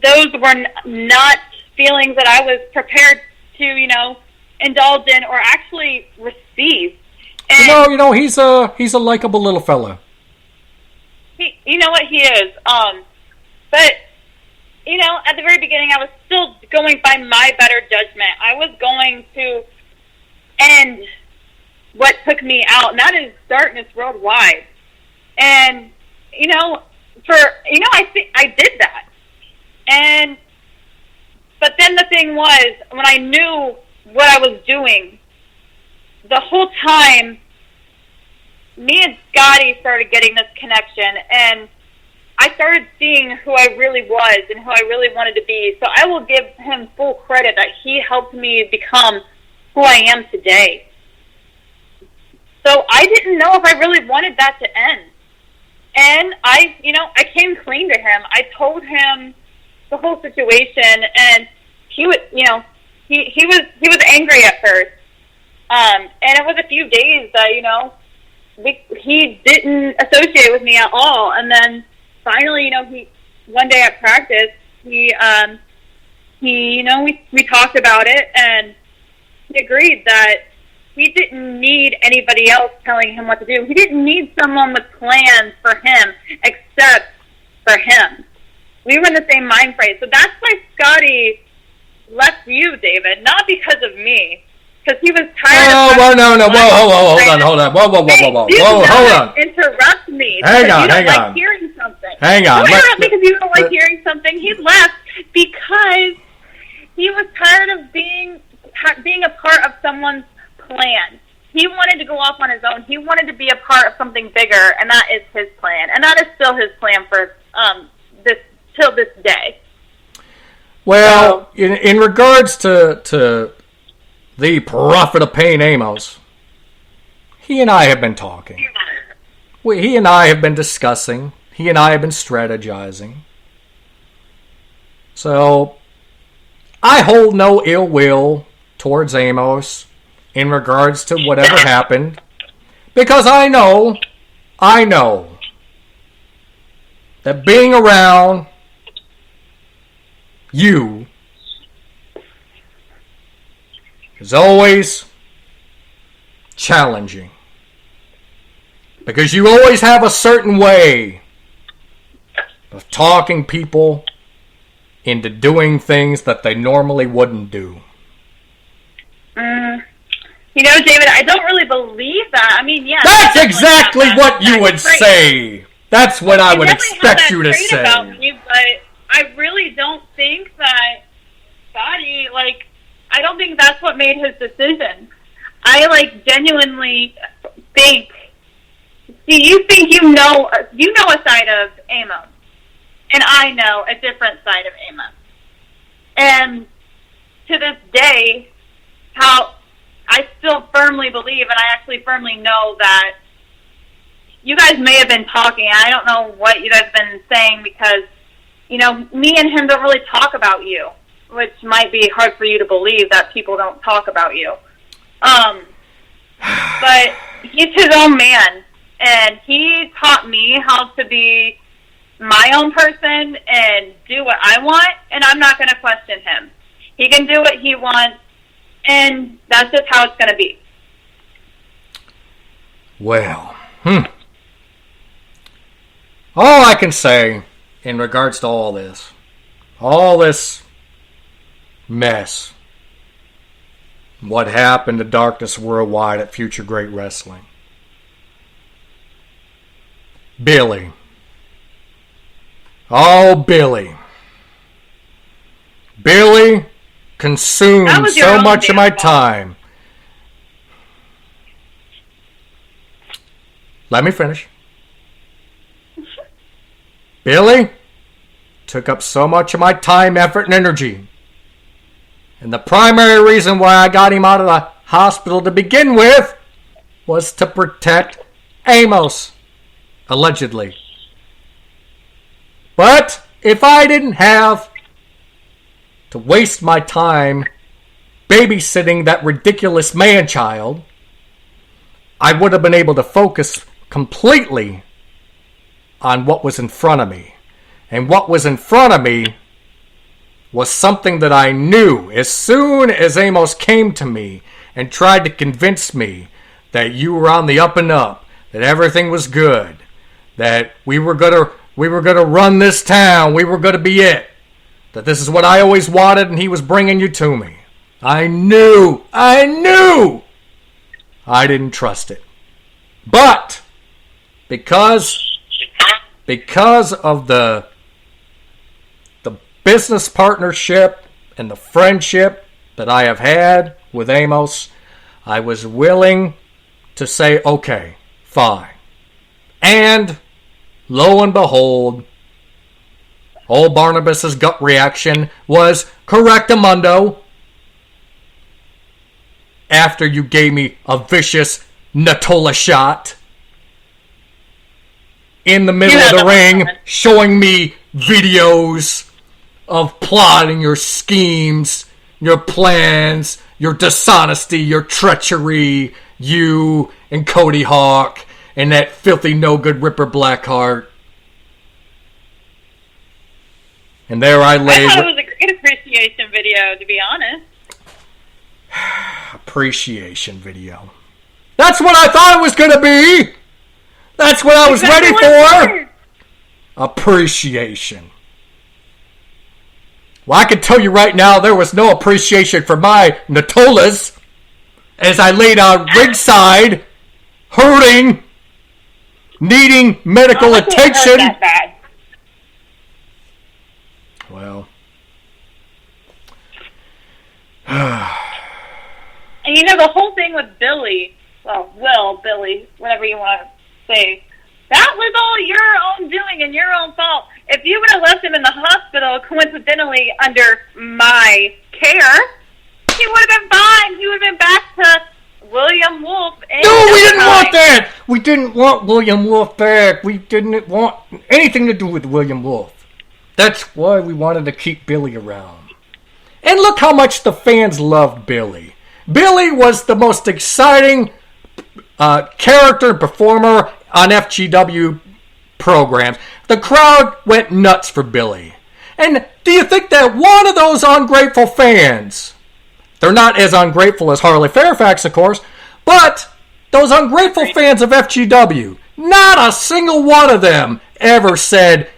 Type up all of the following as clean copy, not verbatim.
those were not feelings that I was prepared to, indulge in or actually receive. And he's a likable little fella. You know what he is. But at the very beginning, I was still going by my better judgment. I was going to end what took me out, and that is darkness worldwide. And I did that. But then the thing was, when I knew what I was doing, the whole time, me and Scotty started getting this connection, and I started seeing who I really was and who I really wanted to be. So I will give him full credit that he helped me become who I am today. So I didn't know if I really wanted that to end. And I came clean to him. I told him the whole situation, and he was angry at first. And it was a few days that, he didn't associate with me at all. And then finally, one day at practice, we talked about it, and he agreed that he didn't need anybody else telling him what to do. He didn't need someone with plans for him except for him. We were in the same mind frame. So that's why Scotty left you, David, not because of me. Because he was tired of... Hold on. Hold on. Interrupt me. Hang on. Like hearing something. Hang on. Don't interrupt me because you don't like hearing something. He left because he was tired of being a part of someone's plan. He wanted to go off on his own. He wanted to be a part of something bigger, and that is his plan. And that is still his plan for till this day. Well, in regards to the prophet of pain, Amos, he and I have been talking. He and I have been discussing. He and I have been strategizing. So, I hold no ill will towards Amos in regards to whatever happened, because I know that being around you is always challenging, because you always have a certain way of talking people into doing things that they normally wouldn't do. David, I don't really believe that. I mean, yeah. That's exactly what you would say. That's what I would expect you to say. About me, but I really don't think that Scotty, I don't think that's what made his decision. I, genuinely think... See, you think you know a side of Amos. And I know a different side of Amos. And to this day, how I still firmly believe, and I actually firmly know that you guys may have been talking, and I don't know what you guys have been saying, because, me and him don't really talk about you, which might be hard for you to believe that people don't talk about you. But he's his own man, and he taught me how to be my own person and do what I want, and I'm not going to question him. He can do what he wants, and that's just how it's going to be. Well, all I can say in regards to all this mess, what happened to Darkness Worldwide at Future Great Wrestling. Billy. Oh, Billy. Billy consumed so much of my time. Let me finish. Billy took up so much of my time, effort, and energy. And the primary reason why I got him out of the hospital to begin with was to protect Amos, allegedly. But if I didn't have to waste my time babysitting that ridiculous man-child, I would have been able to focus completely on what was in front of me. And what was in front of me was something that I knew. As soon as Amos came to me and tried to convince me that you were on the up and up, that everything was good, that we were gonna run this town, we were gonna be it, that this is what I always wanted, and he was bringing you to me. I knew I didn't trust it. But because of the business partnership and the friendship that I have had with Amos, I was willing to say, okay, fine. And lo and behold, old Barnabas's gut reaction was correctamundo after you gave me a vicious Natola shot in the middle of the ring, showing me videos of plotting your schemes, your plans, your dishonesty, your treachery, you and Cody-Hawk and that filthy no-good Ripper Blackheart. And there I lay. I thought it was a great appreciation video, to be honest. Appreciation video. That's what I thought it was going to be. That's what I was ready for. Appreciation. Well, I can tell you right now, there was no appreciation for my Natolas as I laid on ringside, hurting, needing medical attention. That bad. Well. And you know, the whole thing with Billy, Billy, whatever you want to say, that was all your own doing and your own fault. If you would have left him in the hospital, coincidentally under my care, he would have been fine. He would have been back to William Wolf. No, we didn't want that. We didn't want William Wolf back. We didn't want anything to do with William Wolf. That's why we wanted to keep Billy around. And look how much the fans loved Billy. Billy was the most exciting character and performer on FGW programs. The crowd went nuts for Billy. And do you think that one of those ungrateful fans, they're not as ungrateful as Harley Fairfax, of course, but those ungrateful fans of FGW, not a single one of them ever said,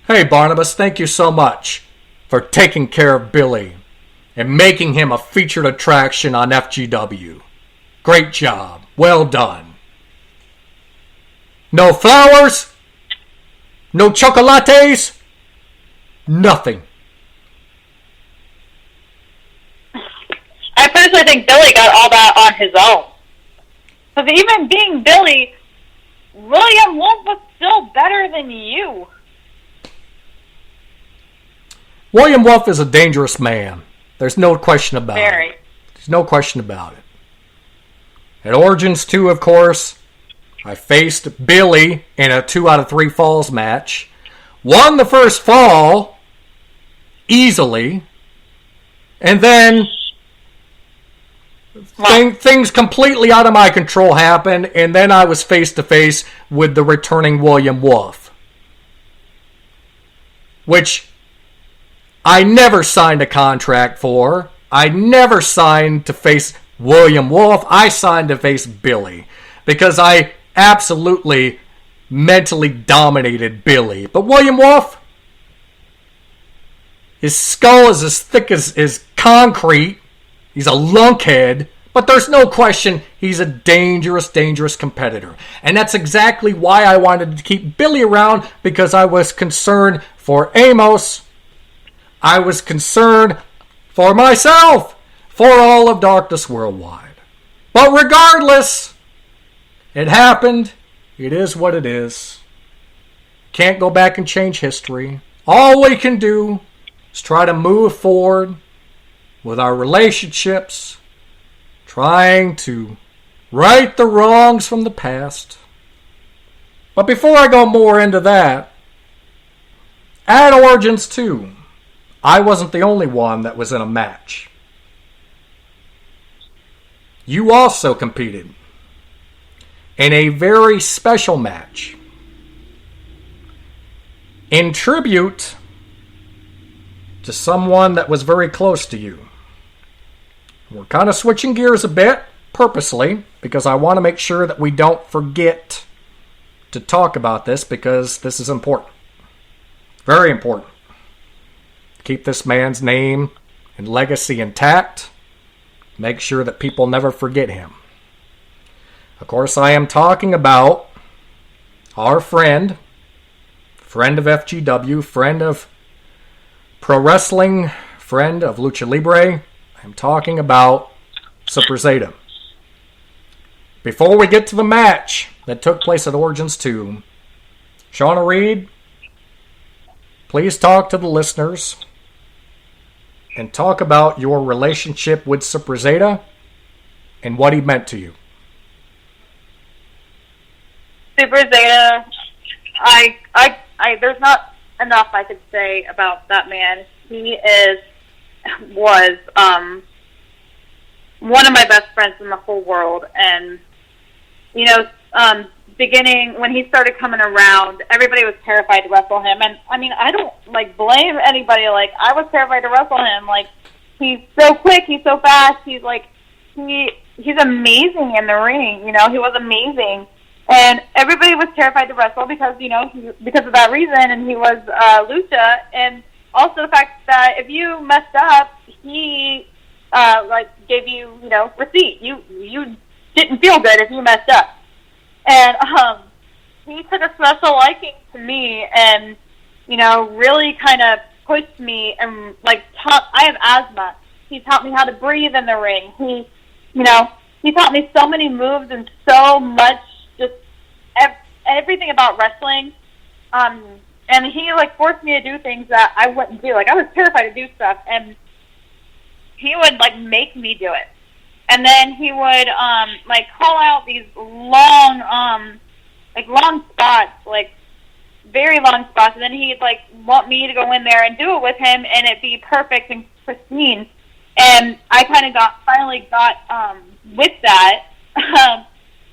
hey, Barnabas, thank you so much for taking care of Billy and making him a featured attraction on FGW. Great job. Well done. No flowers. No chocolates. Nothing. I personally think Billy got all that on his own. Because even being Billy, William Wolf was still better than you. William Wolf is a dangerous man. There's no question about it. There's no question about it. At Origins 2, of course, I faced Billy in a 2 out of 3 falls match. Won the first fall easily. And then things completely out of my control happened. And then I was face to face with the returning William Wolf. Which I never signed a contract for. I never signed to face William Wolf. I signed to face Billy. Because I absolutely mentally dominated Billy. But William Wolf, his skull is as thick as concrete. He's a lunkhead. But there's no question he's a dangerous, dangerous competitor. And that's exactly why I wanted to keep Billy around. Because I was concerned for Amos. I was concerned for myself. For all of Darkness Worldwide. But regardless, it happened. It is what it is. Can't go back and change history. All we can do is try to move forward with our relationships, trying to right the wrongs from the past. But before I go more into that, at Origins 2, I wasn't the only one that was in a match. You also competed in a very special match. In tribute to to someone that was very close to you. We're kind of switching gears a bit, purposely, because I want to make sure that we don't forget to talk about this, because this is important. Very important. Keep this man's name and legacy intact. Make sure that people never forget him. Of course, I am talking about our friend of FGW, friend of pro wrestling, friend of Lucha Libre. I'm talking about Super Zeta. Before we get to the match that took place at Origins 2, Shawna Reed, please talk to the listeners and talk about your relationship with Super Zeta and what he meant to you. Super Zeta, there's not enough I could say about that man. He was one of my best friends in the whole world, and beginning when he started coming around, everybody was terrified to wrestle him. And I mean, I don't blame anybody. I was terrified to wrestle him. He's so quick, he's so fast. He's he's amazing in the ring. He was amazing, and everybody was terrified to wrestle because because of that reason. And he was Lucha, and also the fact that if you messed up, he gave you receipt. You didn't feel good if you messed up. And he took a special liking to me, and really kind of pushed me and taught. I have asthma. He taught me how to breathe in the ring. He taught me so many moves and so much, just everything about wrestling. And he forced me to do things that I wouldn't do. I was terrified to do stuff, and he would make me do it. And then he would call out these long spots, very long spots. And then he'd want me to go in there and do it with him, and it'd be perfect and pristine. And I kind of finally got with that,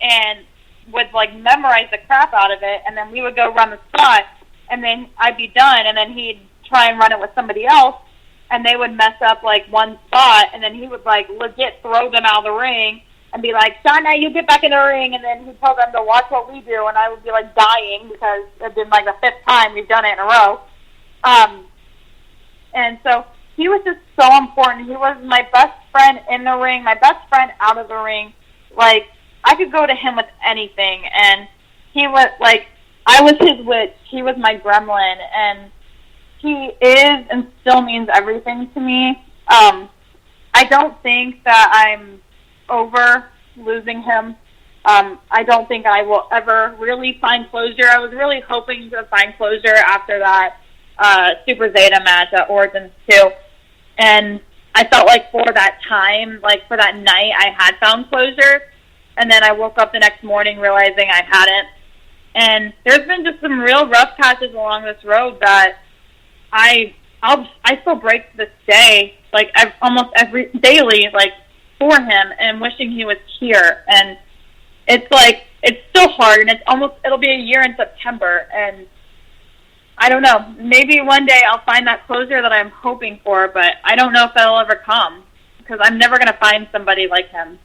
and would memorize the crap out of it. And then we would go run the spot, and then I'd be done. And then he'd try and run it with somebody else, and they would mess up one spot, and then he would legit throw them out of the ring and be like, "Shawna, you get back in the ring." And then he'd tell them to watch what we do, and I would be dying because it'd been the 5th time we've done it in a row. And so he was just so important. He was my best friend in the ring, my best friend out of the ring. I could go to him with anything, and he was I was his witch. He was my gremlin, and he is and still means everything to me. I don't think that I'm over losing him. I don't think I will ever really find closure. I was really hoping to find closure after that Super Zeta match at Origins 2. And I felt for that time, for that night, I had found closure. And then I woke up the next morning realizing I hadn't. And there's been just some real rough patches along this road that I still break to this day, almost every daily, for him and wishing he was here. And it's it's still hard, and it'll be a year in September, and I don't know, maybe one day I'll find that closure that I'm hoping for, but I don't know if that'll ever come, because I'm never going to find somebody like him.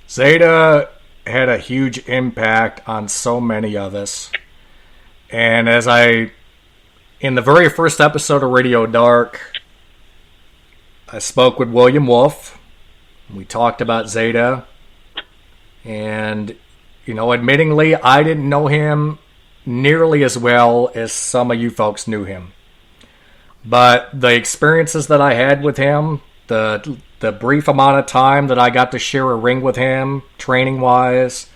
Zeta had a huge impact on so many of us. And in the very first episode of Radio Dark, I spoke with William Wolf. We talked about Zeta. And, admittingly, I didn't know him nearly as well as some of you folks knew him. But the experiences that I had with him, the brief amount of time that I got to share a ring with him, training-wise,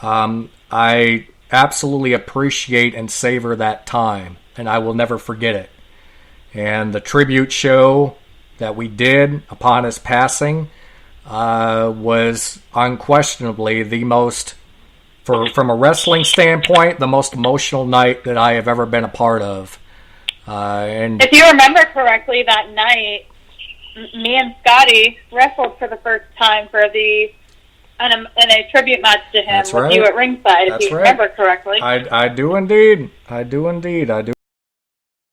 I absolutely appreciate and savor that time, and I will never forget it. And the tribute show that we did upon his passing was unquestionably the most, from a wrestling standpoint, the most emotional night that I have ever been a part of. And if you remember correctly, that night, me and Scotty wrestled for the first time for in a tribute match to him. That's with right. You at ringside, if you remember correctly. I do indeed. I do.